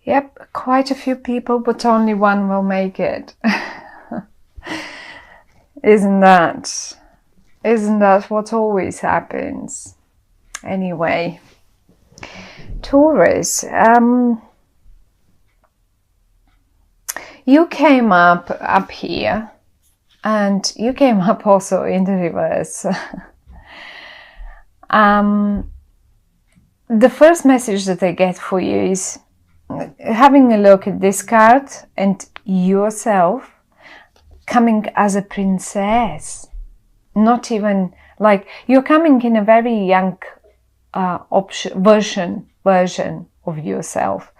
Yep, quite a few people, but only one will make it. Isn't that what always happens? Anyway, Taurus, you came up here, and you came up also in the reverse. The first message that I get for you is having a look at this card and yourself coming as a princess. Not even like you're coming in a very young version of yourself,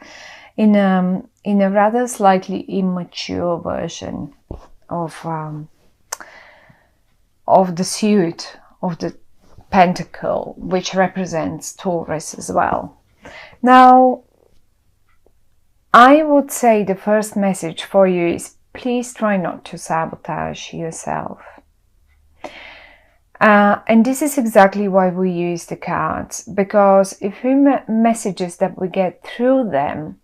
in a rather slightly immature version of the suit of the Pentacle, which represents Taurus as well. Now, I would say the first message for you is please try not to sabotage yourself. And this is exactly why we use the cards, because if we messages that we get through them,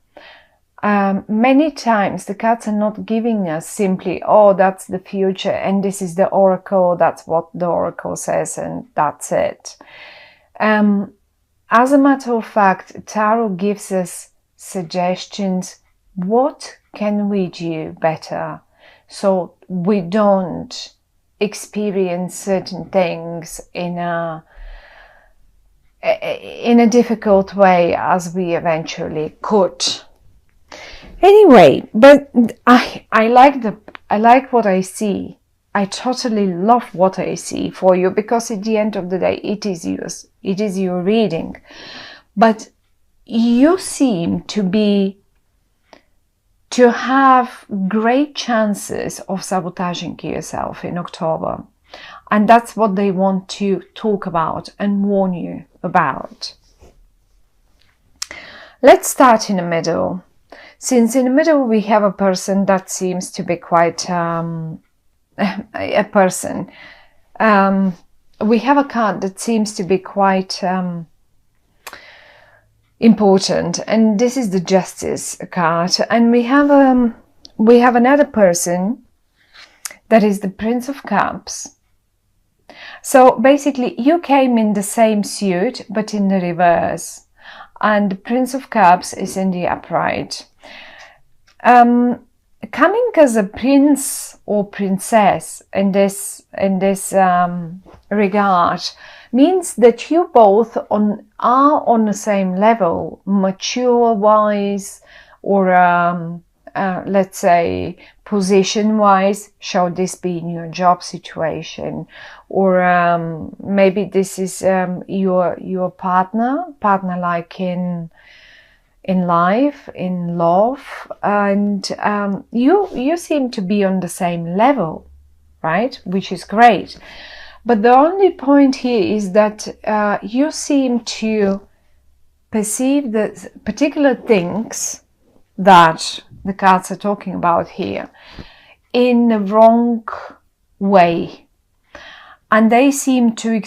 many times the cards are not giving us simply, oh, that's the future and this is the oracle, that's what the oracle says and that's it. As a matter of fact, Tarot gives us suggestions. What can we do better so we don't experience certain things in a difficult way as we eventually could. Anyway, but I like what I see. I totally love what I see for you, because at the end of the day it is yours. It is your reading. But you seem to have great chances of sabotaging yourself in October. And that's what they want to talk about and warn you about. Let's start in the middle. Since in the middle we have a person that seems to be quite a person. We have a card that seems to be quite important, and this is the Justice card. And we have another person that is the Prince of Cups. So basically you came in the same suit but in the reverse, and the Prince of Cups is in the upright. Coming as a prince or princess in this regard means that you both are on the same level, mature wise, or let's say position wise. Shall this be in your job situation, or maybe this is your partner like in life, in love, and you seem to be on the same level, right? Which is great. But the only point here is that you seem to perceive the particular things that the cards are talking about here in the wrong way. And they seem to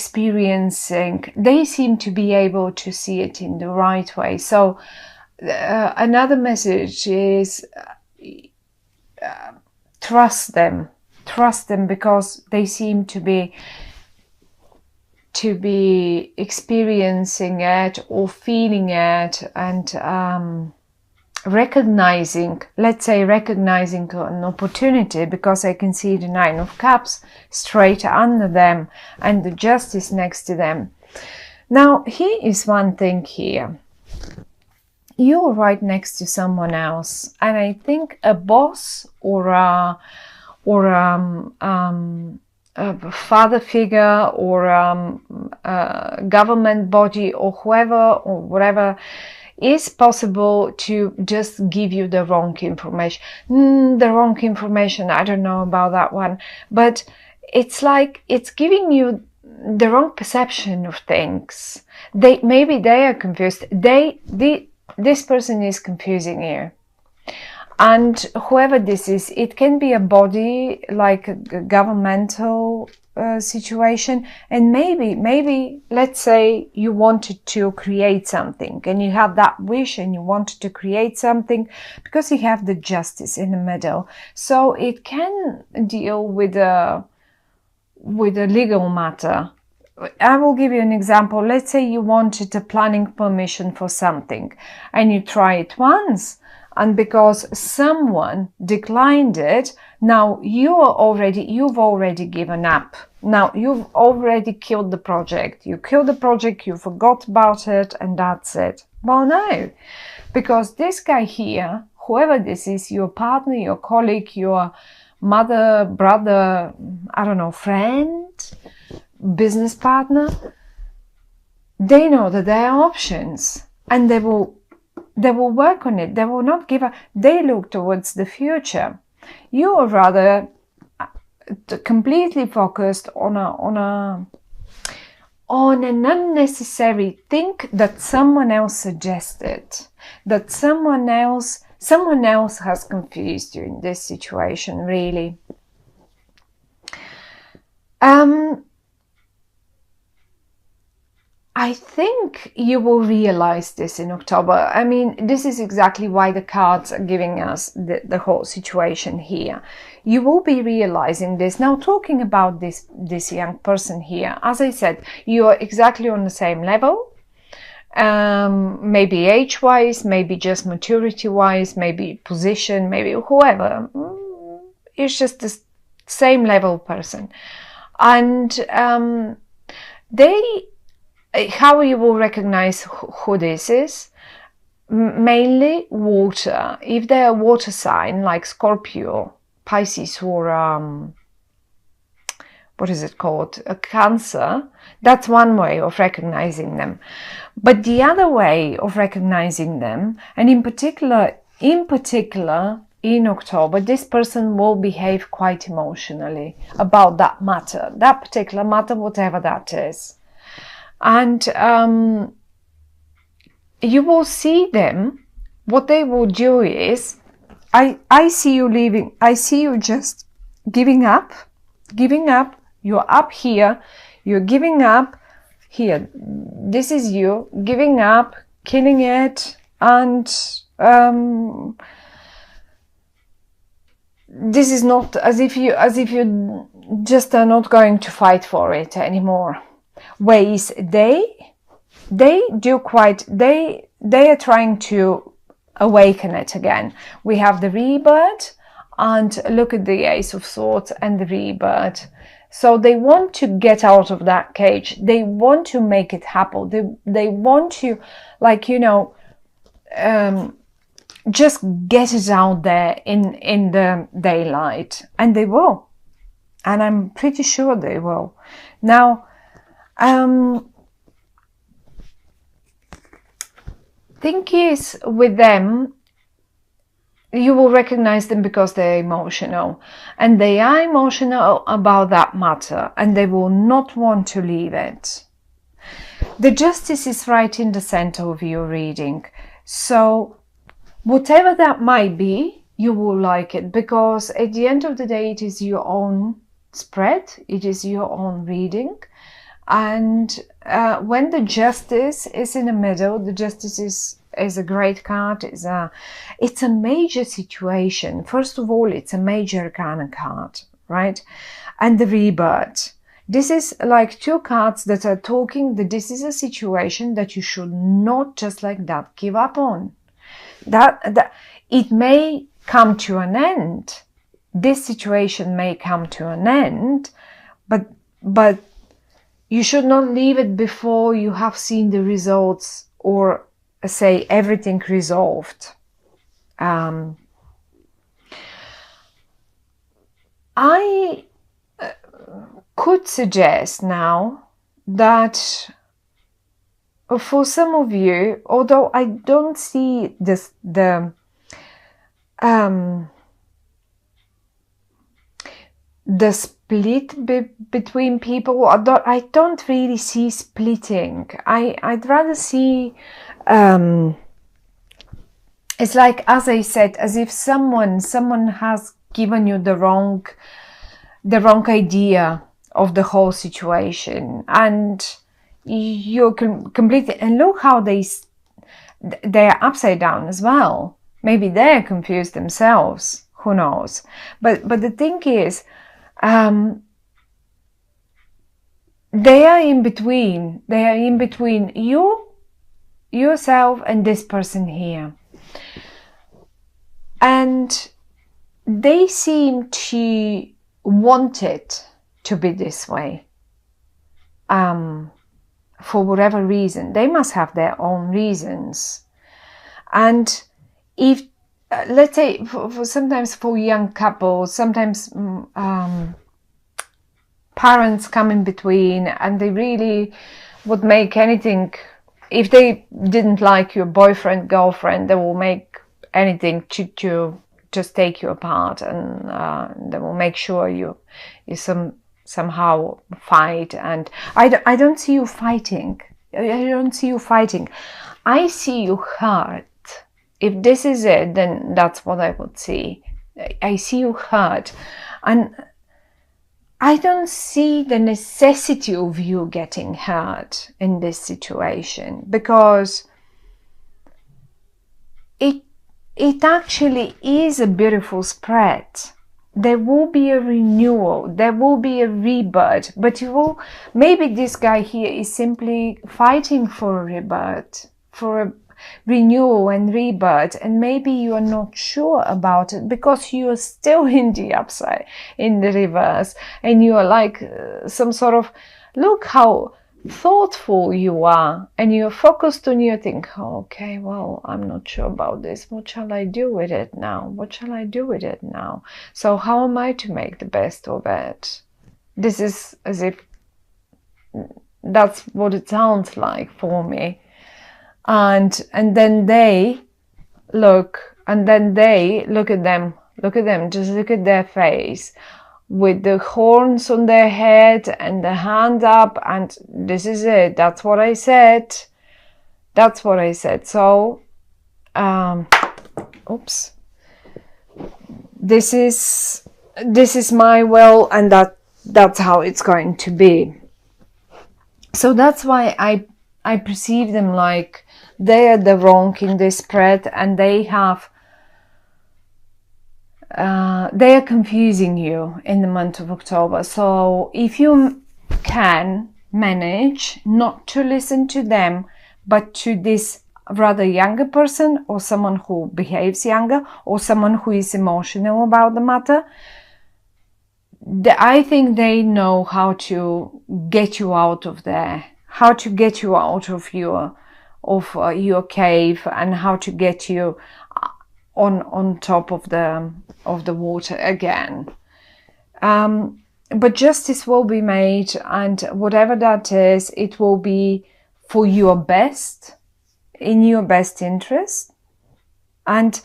be able to see it in the right way. So another message is trust them, because they seem to be experiencing it or feeling it, and recognizing an opportunity, because I can see the Nine of Cups straight under them and the Justice next to them. Now, here is one thing here. You're right next to someone else, and I think a boss or a father figure, or a government body, or whoever or whatever, is possible to just give you the wrong information. I don't know about that one, but it's like it's giving you the wrong perception of things. Maybe they are confused. This person is confusing you. And whoever this is, it can be a body, like a governmental situation. And maybe let's say you wanted to create something and you have that wish and you wanted to create something, because you have the justice in the middle, so it can deal with a legal matter. I will give you an example. Let's say you wanted a planning permission for something and you try it once, and because someone declined it, now you've already given up. Now you've already killed the project. You killed the project, you forgot about it, and that's it. Well, no, because this guy here, whoever this is, your partner, your colleague, your mother, brother, I don't know, friend, business partner, they know that there are options and they will work on it. They will not give up. They look towards the future. You are rather completely focused on an unnecessary thing that someone else suggested, that someone else has confused you in this situation, really. I think you will realize this in October. I mean, this is exactly why the cards are giving us the whole situation here. You will be realizing this. Now, talking about this young person here, as I said, you are exactly on the same level. Maybe age-wise, maybe just maturity-wise, maybe position, maybe whoever. It's just the same level person. And how you will recognize who this is? Mainly water. If they're a water sign like Scorpio, Pisces, or what is it called? A Cancer, that's one way of recognizing them. But the other way of recognizing them, and in particular in October, this person will behave quite emotionally about that matter, that particular matter, whatever that is. And you will see them. What they will do is, I see you leaving. I see you just giving up. You're up here. You're giving up here. This is you giving up, killing it, and this is not as if you just are not going to fight for it anymore. Ways they are trying to awaken it again. We have the rebirth, and look at the Ace of Swords and the rebirth. So they want to get out of that cage. They want to make it happen. They want to, like, you know, just get it out there in the daylight, and they will. And I'm pretty sure they will. Now, thing is, with them, you will recognize them because they're emotional, and they are emotional about that matter, and they will not want to leave it. The Justice is right in the center of your reading, so whatever that might be, you will like it, because at the end of the day, it is your own spread, it is your own reading. And when the Justice is in the middle, the Justice is a great card. It's a major situation. First of all, it's a major arcana card, right? And the Rebirth. This is like two cards that are talking that this is a situation that you should not just like that give up on. That it may come to an end. This situation may come to an end, but you should not leave it before you have seen the results, or say everything resolved. I could suggest now that for some of you, although I don't see this, the split between people, I don't really see splitting. I'd rather see, it's like, as I said, as if someone has given you the wrong idea of the whole situation, and you're completely, and look how they're upside down as well. Maybe they're confused themselves, who knows. But the thing is, they are in between yourself and this person here, and they seem to want it to be this way, for whatever reason. They must have their own reasons. And if let's say for sometimes for young couples, sometimes parents come in between, and they really would make anything. If they didn't like your boyfriend, girlfriend, they will make anything to just take you apart, and they will make sure you somehow fight. And I don't see you fighting. I don't see you fighting. I see you hurt. If this is it, then that's what I would see. I see you hurt, and I don't see the necessity of you getting hurt in this situation, because it actually is a beautiful spread. There will be a renewal, there will be a rebirth, but maybe this guy here is simply fighting for a rebirth, for a renewal and rebirth, and maybe you are not sure about it because you are still in the reverse, and you are like some sort of, look how thoughtful you are, and you're focused on your thing. Okay, well, I'm not sure about this. What shall I do with it now? What shall I do with it now? So how am I to make the best of it? This is as if that's what it sounds like for me. And then they look at them, just look at their face, with the horns on their head and the hand up, and this is it. That's what I said. So, oops. This is my will, and that's how it's going to be. So that's why I perceive them like they are the wrong in this spread, and they are confusing you in the month of October. So if you can manage not to listen to them, but to this rather younger person, or someone who behaves younger, or someone who is emotional about the matter, I think they know how to get you out of there, how to get you out of your cave, and how to get you on top of the water again. But justice will be made, and whatever that is, it will be for your best, in your best interest. And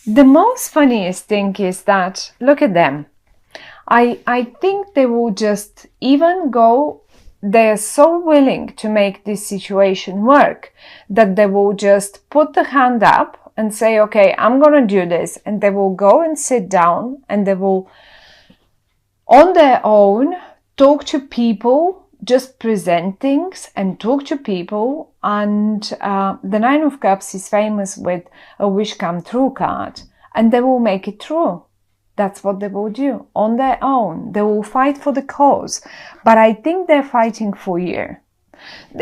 the most funniest thing is that, look at them. I think they will just even go, they're so willing to make this situation work that they will just put the hand up and say, okay, I'm going to do this. And they will go and sit down, and they will, on their own, talk to people, just present things and talk to people. And the Nine of Cups is famous with a wish come true card, and they will make it true. That's what they will do on their own. They will fight for the cause. But I think they're fighting for you.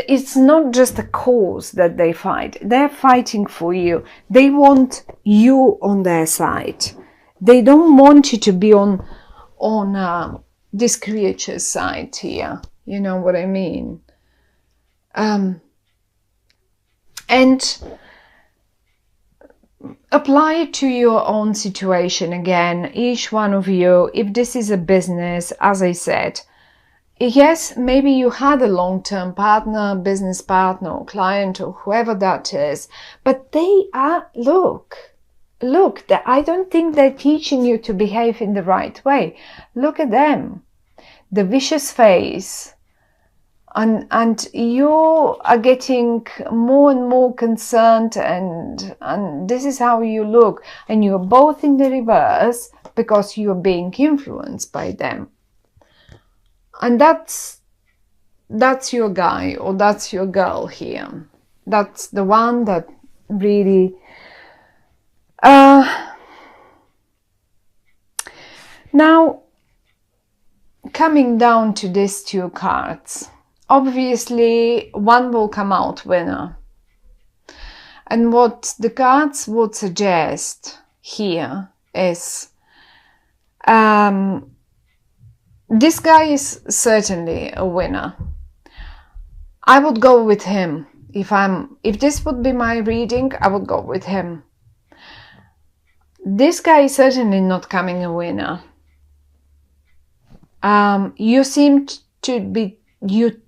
It's not just a cause that they fight. They're fighting for you. They want you on their side. They don't want you to be on this creature's side here. You know what I mean? And apply it to your own situation again, each one of you. If this is a business, as I said, yes, maybe you had a long-term partner, business partner, or client, or whoever that is, but they are, look, I don't think they're teaching you to behave in the right way. Look at them, the vicious face, and you are getting more and more concerned, and this is how you look, and you're both in the reverse, because you're being influenced by them. And that's your guy or that's your girl here. That's the one that really now coming down to these two cards, obviously one will come out winner. And what the cards would suggest here is this guy is certainly a winner. I would go with him. If this would be my reading, I would go with him. This guy is certainly not coming a winner. You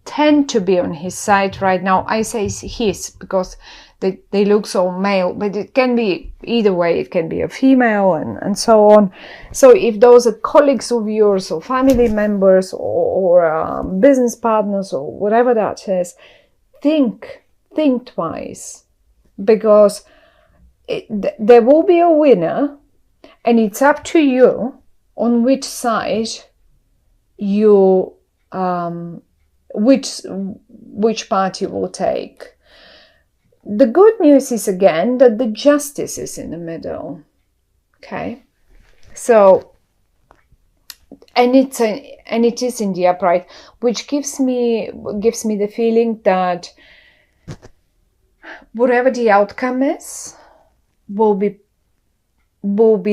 tend to be on his side right now. I say his because they look so male, but it can be either way. It can be a female and so on. So if those are colleagues of yours or family members or business partners or whatever that is, think twice, because there will be a winner, and it's up to you on which side you which part you will take. The good news is again that the justice is in the middle. Okay, so and it is in the upright, which gives me the feeling that whatever the outcome is will be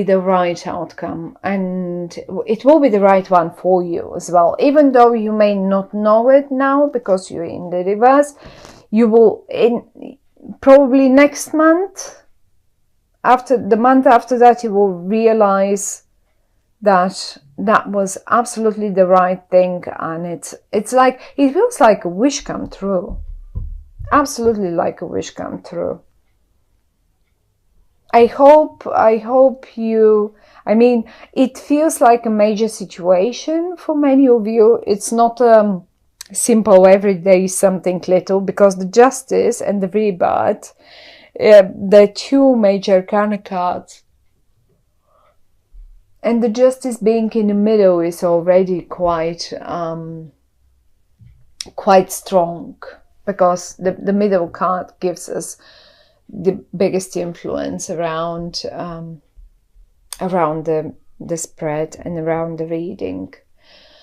the right outcome, and it will be the right one for you as well, even though you may not know it now because you're in the reverse. You will probably next month, after the month after that, you will realize that was absolutely the right thing, and it's like, it feels like a wish come true, absolutely like a wish come true. I hope you, I mean, it feels like a major situation for many of you. It's not simple everyday something little, because the justice and the rebirth, the two major arcana cards, and the justice being in the middle is already quite strong, because the middle card gives us the biggest influence around the spread and around the reading.